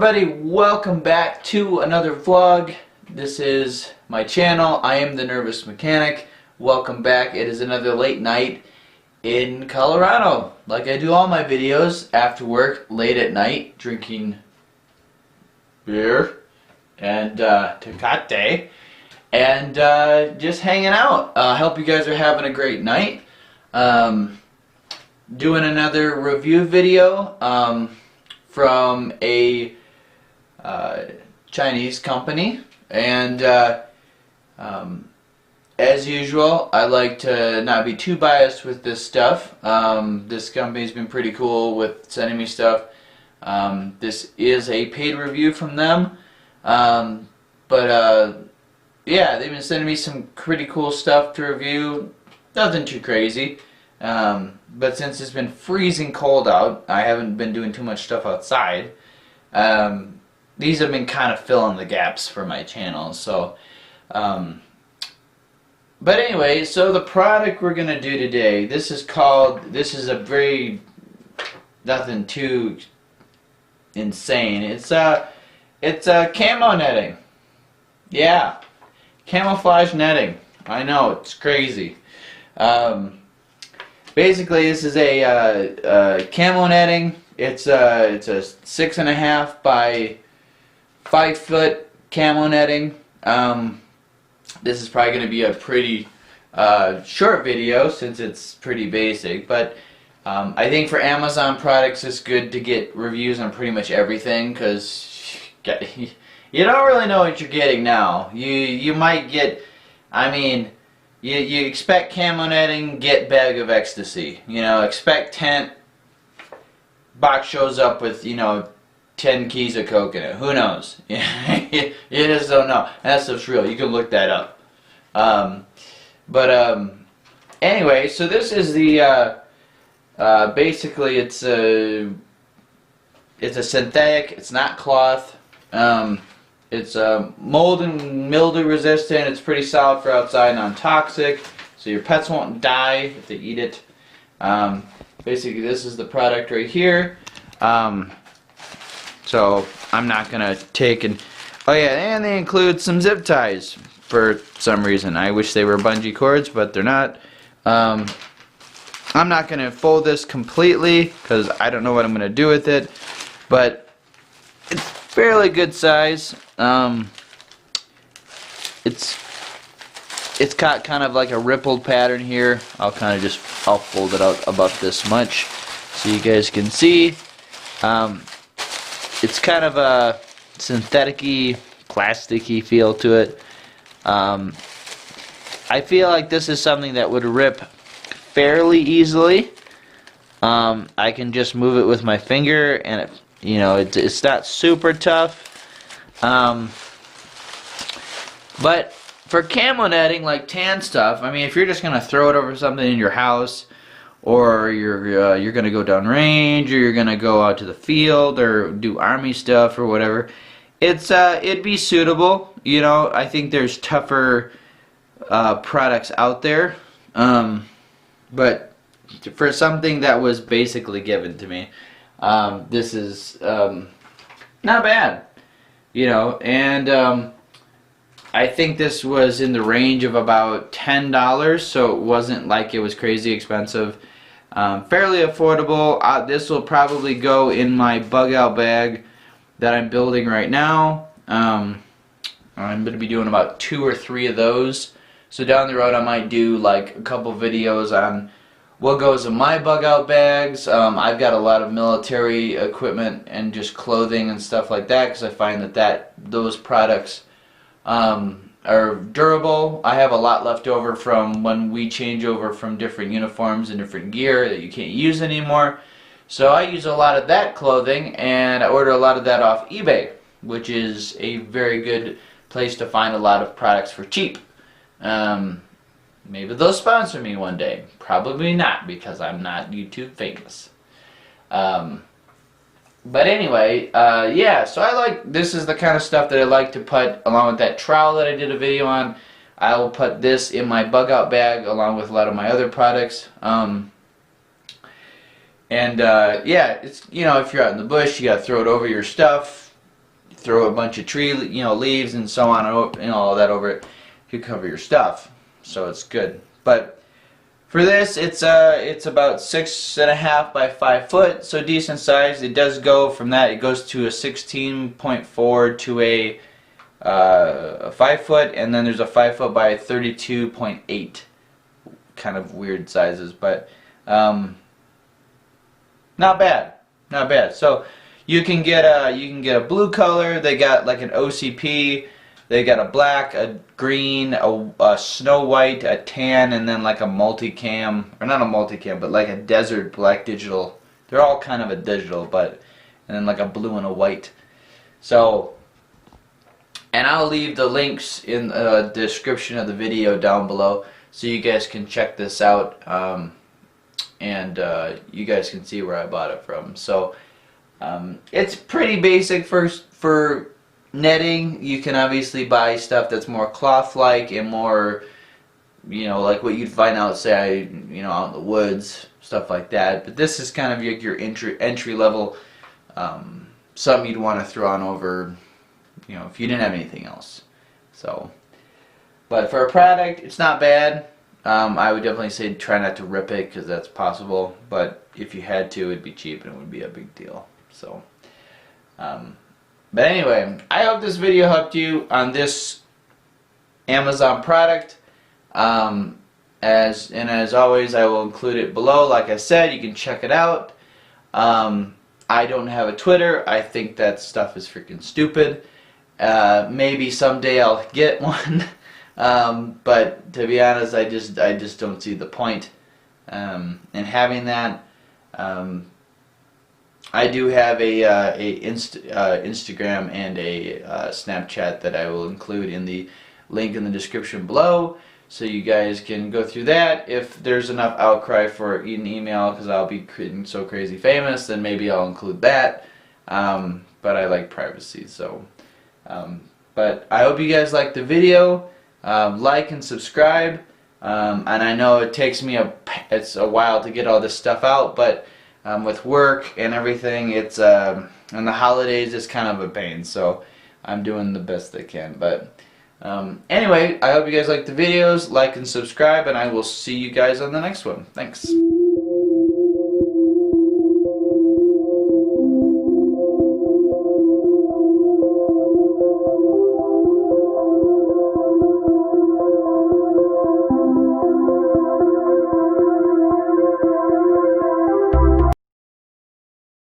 everybody, welcome back to another vlog. This is my channel. I am the Nervous Mechanic. Welcome back. It is another late night in Colorado. Like I do all my videos after work, late at night, drinking beer and Tecate and just hanging out. I hope you guys are having a great night. Doing another review video from a Chinese company, and as usual, I like to not be too biased with this stuff. This company's been pretty cool with sending me stuff. This is a paid review from them, but yeah, they've been sending me some pretty cool stuff to review. Nothing too crazy. But since it's been freezing cold out, I haven't been doing too much stuff outside. These have been kind of filling the gaps for my channel. So, but anyway, so the product we're gonna do today, this is a very, nothing too insane. It's camo netting. Yeah, camouflage netting. I know, it's crazy. Basically, this is a camo netting. It's a 6.5 by 5 foot camo netting. This is probably going to be a pretty short video since it's pretty basic, but I think for Amazon products it's good to get reviews on pretty much everything, because you don't really know what you're getting now. You might get, I mean, you expect camo netting, get bag of ecstasy. You know, expect tent, box shows up with, 10 keys of coconut. Who knows? You just don't know. That stuff's real. You can look that up. Anyway, so this is the, basically it's a synthetic, it's not cloth. It's mold and mildew resistant. It's pretty solid for outside, non-toxic, so your pets won't die if they eat it. Basically, this is the product right here. So I'm not gonna take and oh yeah, and they include some zip ties for some reason. I wish they were bungee cords, but they're not. I'm not gonna fold this completely because I don't know what I'm gonna do with it, but it's fairly good size. It's got kind of like a rippled pattern here. I'll fold it out about this much so you guys can see. It's kind of a synthetic-y, plasticky feel to it. I feel like this is something that would rip fairly easily. I can just move it with my finger, and it's not super tough. But for camo netting, like tan stuff, I mean, if you're just gonna throw it over something in your house, or you're gonna go down range, or you're gonna go out to the field, or do army stuff or whatever, it'd be suitable. I think there's tougher products out there, but for something that was basically given to me, this is not bad, and I think this was in the range of about $10, so it wasn't like it was crazy expensive. Fairly affordable. This will probably go in my bug out bag that I'm building right now. I'm going to be doing about 2 or 3 of those. So down the road I might do like a couple videos on what goes in my bug out bags. I've got a lot of military equipment and just clothing and stuff like that, because I find that those products are durable. I have a lot left over from when we change over from different uniforms and different gear that you can't use anymore. So I use a lot of that clothing, and I order a lot of that off eBay, which is a very good place to find a lot of products for cheap. Maybe they'll sponsor me one day. Probably not, because I'm not YouTube famous. But anyway, yeah, so this is the kind of stuff that I like to put along with that trowel that I did a video on. I will put this in my bug out bag along with a lot of my other products. Yeah, it's, if you're out in the bush, you gotta throw it over your stuff. throw a bunch of tree, leaves and so on, and all that over it, you cover your stuff. So it's good. But for this, it's about 6.5 by 5 foot, so decent size. It does go from that. It goes to a 16.4 to a 5 foot, and then there's a 5 foot by 32.8. Kind of weird sizes, but not bad, not bad. So you can get a blue color. They got like an OCP. They got a black, a green, a snow white, a tan, and then like a multicam, or not a multicam, but like a desert black digital. They're all kind of a digital, but and then like a blue and a white. So, and I'll leave the links in the description of the video down below, so you guys can check this out, and you guys can see where I bought it from. So it's pretty basic for netting. You can obviously buy stuff that's more cloth-like and more, like what you'd find outside, out in the woods, stuff like that. But this is kind of your entry level, something you'd want to throw on over, if you didn't have anything else. So, but for a product, it's not bad. I would definitely say try not to rip it, because that's possible. But if you had to, it'd be cheap and it would be a big deal. So, but anyway, I hope this video helped you on this Amazon product. As always, I will include it below. Like I said, you can check it out. I don't have a Twitter. I think that stuff is freaking stupid. Maybe someday I'll get one. But to be honest, I just don't see the point in having that. I do have a Instagram and a Snapchat that I will include in the link in the description below, so you guys can go through that. If there's enough outcry for an email, because I'll be so crazy famous, then maybe I'll include that. But I like privacy, so. But I hope you guys liked the video. Like and subscribe. And I know it takes me it's a while to get all this stuff out, but with work and everything, it's and the holidays, it's kind of a pain. So I'm doing the best I can. But anyway, I hope you guys like the videos. Like and subscribe, and I will see you guys on the next one. Thanks.